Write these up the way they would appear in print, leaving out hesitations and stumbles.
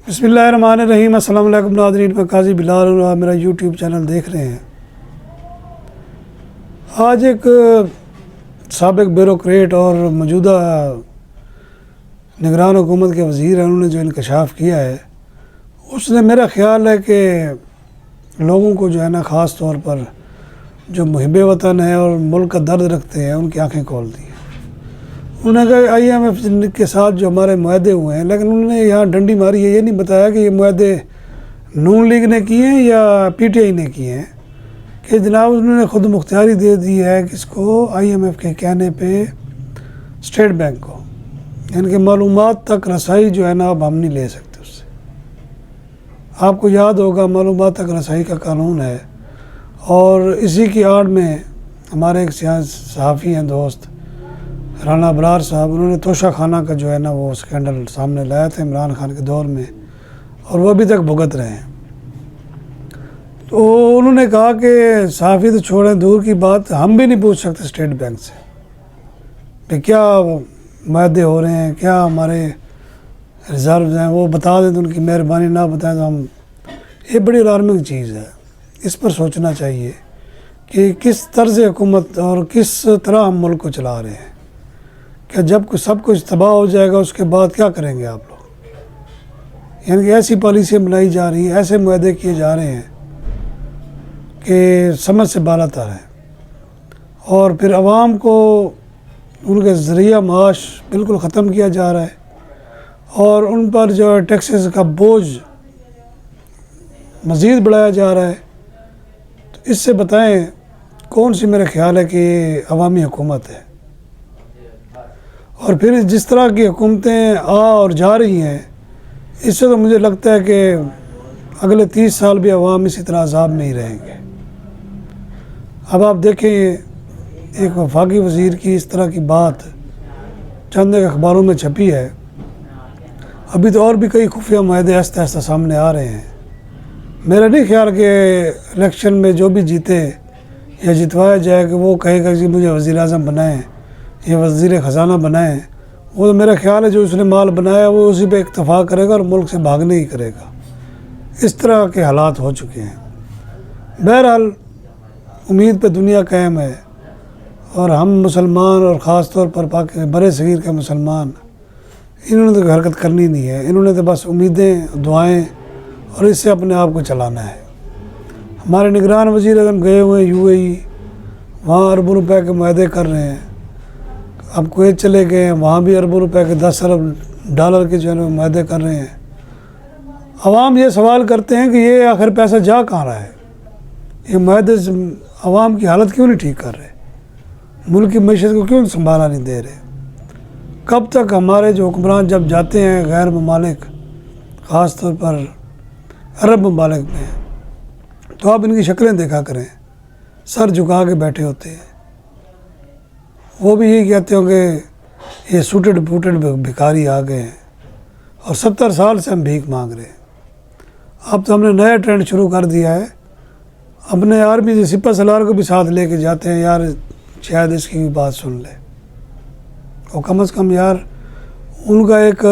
بسم اللہ الرحمن الرحیم۔ السلام علیکم ناظرین، میں قاضی بلال اور آپ میرا یوٹیوب چینل دیکھ رہے ہیں۔ آج ایک سابق بیوروکریٹ اور موجودہ نگران حکومت کے وزیر ہیں، انہوں نے جو انکشاف کیا ہے اس نے میرا خیال ہے کہ لوگوں کو جو ہے نا، خاص طور پر جو محب وطن ہیں اور ملک کا درد رکھتے ہیں، ان کی آنکھیں کھول دی ہیں۔ انہوں نے کہا IMF کے ساتھ جو ہمارے معاہدے ہوئے ہیں، لیکن انہوں نے یہاں ڈنڈی ماری ہے، یہ نہیں بتایا کہ یہ معاہدے نون لیگ نے کیے ہیں یا PTI نے کیے ہیں، کہ جناب انہوں نے خود مختاری دے دی ہے کس کو، IMF کے کہنے پہ اسٹیٹ بینک کو، یعنی کہ معلومات تک رسائی جو ہے نا اب ہم نہیں لے سکتے اس سے۔ آپ کو یاد ہوگا معلومات تک رسائی کا قانون ہے، اور اسی کی آڑ میں ہمارے ایک صحافی ہیں دوست رانا ابرار صاحب، انہوں نے توشہ خانہ کا جو ہے نا وہ اسکینڈل سامنے لایا تھا عمران خان کے دور میں، اور وہ ابھی تک بھگت رہے ہیں۔ تو انہوں نے کہا کہ صحافی تو چھوڑیں دور کی بات، ہم بھی نہیں پوچھ سکتے اسٹیٹ بینک سے کہ کیا معاہدے ہو رہے ہیں، کیا ہمارے ریزروز ہیں، وہ بتا دیں تو ان کی مہربانی، نہ بتائیں تو ہم۔ یہ بڑی الارمنگ چیز ہے، اس پر سوچنا چاہیے کہ کس طرز حکومت اور کس طرح ہم ملک کو چلا رہے ہیں، کہ جب سب کچھ تباہ ہو جائے گا اس کے بعد کیا کریں گے آپ لوگ۔ یعنی کہ ایسی پالیسیاں بنائی جا رہی ہیں، ایسے معاہدے کیے جا رہے ہیں کہ سمجھ سے بالا تر ہے، اور پھر عوام کو ان کے ذریعہ معاش بالکل ختم کیا جا رہا ہے، اور ان پر جو ہے ٹیکسز کا بوجھ مزید بڑھایا جا رہا ہے۔ تو اس سے بتائیں کون سی میرے خیال ہے کہ یہ عوامی حکومت ہے۔ اور پھر جس طرح کی حکومتیں اور جا رہی ہیں، اس سے تو مجھے لگتا ہے کہ اگلے 30 سال بھی عوام اسی طرح عذاب میں ہی رہیں گے۔ اب آپ دیکھیں ایک وفاقی وزیر کی اس طرح کی بات چند اخباروں میں چھپی ہے، ابھی تو اور بھی کئی خفیہ معاہدے آہستہ آہستہ سامنے آ رہے ہیں۔ میرا نہیں خیال کہ الیکشن میں جو بھی جیتے یا جتوایا جائے کہ وہ کہے گا کہ مجھے وزیر اعظم بنائیں یا وزیر خزانہ بنائیں، وہ تو میرا خیال ہے جو اس نے مال بنایا وہ اسی پہ اکتفا کرے گا اور ملک سے بھاگنے ہی کرے گا۔ اس طرح کے حالات ہو چکے ہیں۔ بہرحال امید پہ دنیا قائم ہے، اور ہم مسلمان اور خاص طور پر برِ صغیر کے مسلمان، انہوں نے تو حرکت کرنی نہیں ہے، انہوں نے تو بس امیدیں، دعائیں اور اس سے اپنے آپ کو چلانا ہے۔ ہمارے نگران وزیر اعظم گئے ہوئے ہیں UAE، وہاں اربوں روپے کے معاہدے کر رہے ہیں۔ اب کویت چلے گئے ہیں، وہاں بھی اربوں روپے کے $10 ارب کے جو ہے معاہدے کر رہے ہیں۔ عوام یہ سوال کرتے ہیں کہ یہ آخر پیسہ جا کہاں رہا ہے، یہ معاہدے عوام کی حالت کیوں نہیں ٹھیک کر رہے، ملک کی معیشت کو کیوں سنبھالا نہیں دے رہے۔ کب تک ہمارے جو حکمران جب جاتے ہیں غیر ممالک، خاص طور پر عرب ممالک میں، تو آپ ان کی شکلیں دیکھا کریں، سر جھکا کے بیٹھے ہوتے ہیں۔ وہ بھی یہی کہتے ہوں کہ یہ سوٹڈ بوٹڈ بھکاری آ گئے ہیں، اور 70 سال سے ہم بھیک مانگ رہے ہیں۔ اب تو ہم نے نیا ٹرینڈ شروع کر دیا ہے، اپنے آرمی سپہ سالار کو بھی ساتھ لے کے جاتے ہیں، یار شاید اس کی بھی بات سن لے، اور کم از کم یار ان کا ایک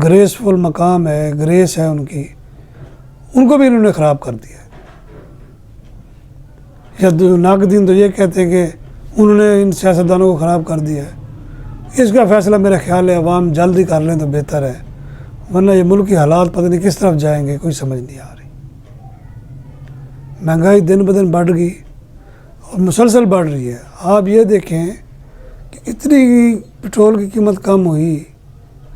گریسفل مقام ہے، گریس ہے ان کی، ان کو بھی انہوں نے خراب کر دیا ہے۔ یا ناقدین تو یہ کہتے ہیں کہ انہوں نے ان سیاستدانوں کو خراب کر دیا ہے۔ اس کا فیصلہ میرا خیال ہے عوام جلد ہی کر لیں تو بہتر ہے، ورنہ یہ ملک کی حالات پتہ نہیں کس طرف جائیں گے، کوئی سمجھ نہیں آ رہی۔ مہنگائی دن بدن بڑھ گئی اور مسلسل بڑھ رہی ہے۔ آپ یہ دیکھیں کہ اتنی پٹرول کی قیمت کم ہوئی،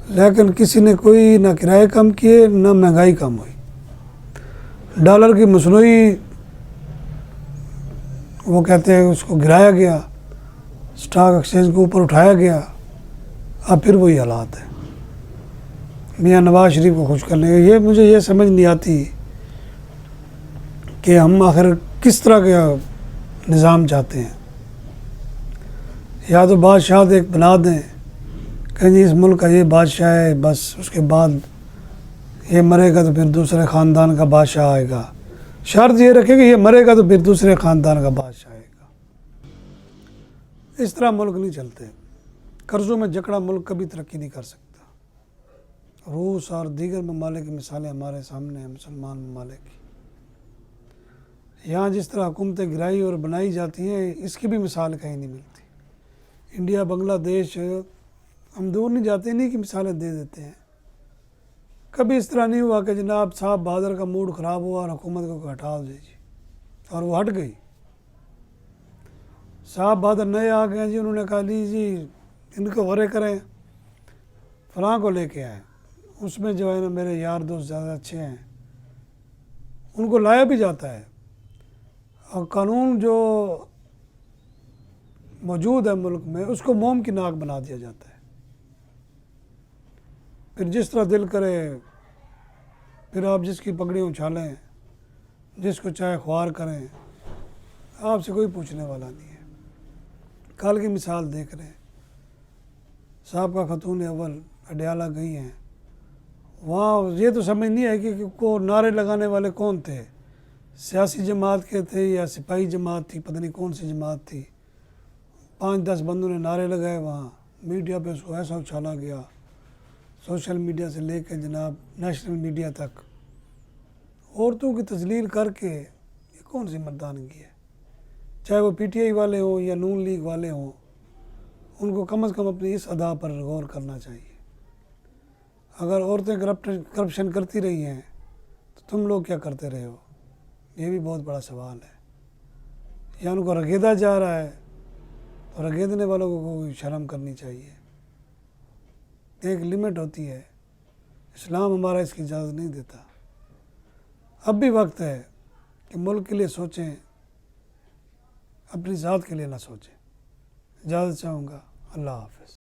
لیکن کسی نے کوئی نہ کرائے کم کیے نہ مہنگائی کم ہوئی۔ ڈالر کی مصنوعی وہ کہتے ہیں اس کو گرایا گیا، سٹاک ایکسچینج کو اوپر اٹھایا گیا، اب پھر وہی حالات ہیں۔ میاں نواز شریف کو خوش کرنے کے، یہ مجھے یہ سمجھ نہیں آتی کہ ہم آخر کس طرح کا نظام چاہتے ہیں۔ یا تو بادشاہ ایک بنا دیں کہ جی اس ملک کا یہ بادشاہ ہے، بس اس کے بعد یہ مرے گا تو پھر دوسرے خاندان کا بادشاہ آئے گا، شرط یہ رکھے کہ یہ مرے گا تو پھر دوسرے خاندان کا بادشاہ آئے گا۔ اس طرح ملک نہیں چلتے، قرضوں میں جکڑا ملک کبھی ترقی نہیں کر سکتا۔ روس اور دیگر ممالک کی مثالیں ہمارے سامنے ہیں، مسلمان ممالک کی۔ یہاں جس طرح حکومتیں گرائی اور بنائی جاتی ہیں، اس کی بھی مثال کہیں نہیں ملتی۔ انڈیا، بنگلہ دیش، ہم دور نہیں جاتے، انہیں کی مثالیں دے دیتے ہیں۔ کبھی اس طرح نہیں ہوا کہ جناب صاحب بہادر کا موڈ خراب ہوا اور حکومت کو ہٹا دیجیے، اور وہ ہٹ گئی۔ صاحب بہادر نئے آ گئے جی، انہوں نے کہا جی ان کو غرے کریں، فلاں کو لے کے آئے، اس میں جو ہے نا میرے یار دوست زیادہ اچھے ہیں، ان کو لایا بھی جاتا ہے۔ اور قانون جو موجود ہے ملک میں، اس کو موم کی ناک بنا دیا جاتا ہے۔ پھر جس طرح دل کرے، پھر آپ جس کی پگڑی اچھالیں، جس کو چاہے خوار کریں، آپ سے کوئی پوچھنے والا نہیں ہے۔ کل کی مثال دیکھ رہے ہیں، صاحب کا خاتون اول اڈیالہ گئی ہیں، وہاں یہ تو سمجھ نہیں ہے کہ کو نعرے لگانے والے کون تھے، سیاسی جماعت کے تھے یا سپاہی جماعت تھی، پتہ نہیں کون سی جماعت تھی۔ 5-10 بندوں نے نعرے لگائے، وہاں میڈیا پہ اس کو ایسا اچھالا گیا، سوشل میڈیا سے لے کے جناب نیشنل میڈیا تک۔ عورتوں کی تذلیل کر کے یہ کون سی مردانگی ہے؟ چاہے وہ پی ٹی آئی والے ہوں یا نون لیگ والے ہوں، ان کو کم از کم اپنی اس ادا پر غور کرنا چاہیے۔ اگر عورتیں کرپشن کرتی رہی ہیں تو تم لوگ کیا کرتے رہے ہو؟ یہ بھی بہت بڑا سوال ہے۔ یا ان کو رگیدا جا رہا ہے تو رگیدنے والوں کو کوئی شرم کرنی چاہیے۔ ایک لمٹ ہوتی ہے، اسلام ہمارا اس کی اجازت نہیں دیتا۔ اب بھی وقت ہے کہ ملک کے لیے سوچیں، اپنی ذات کے لیے نہ سوچیں۔ اجازت چاہوں گا، اللہ حافظ۔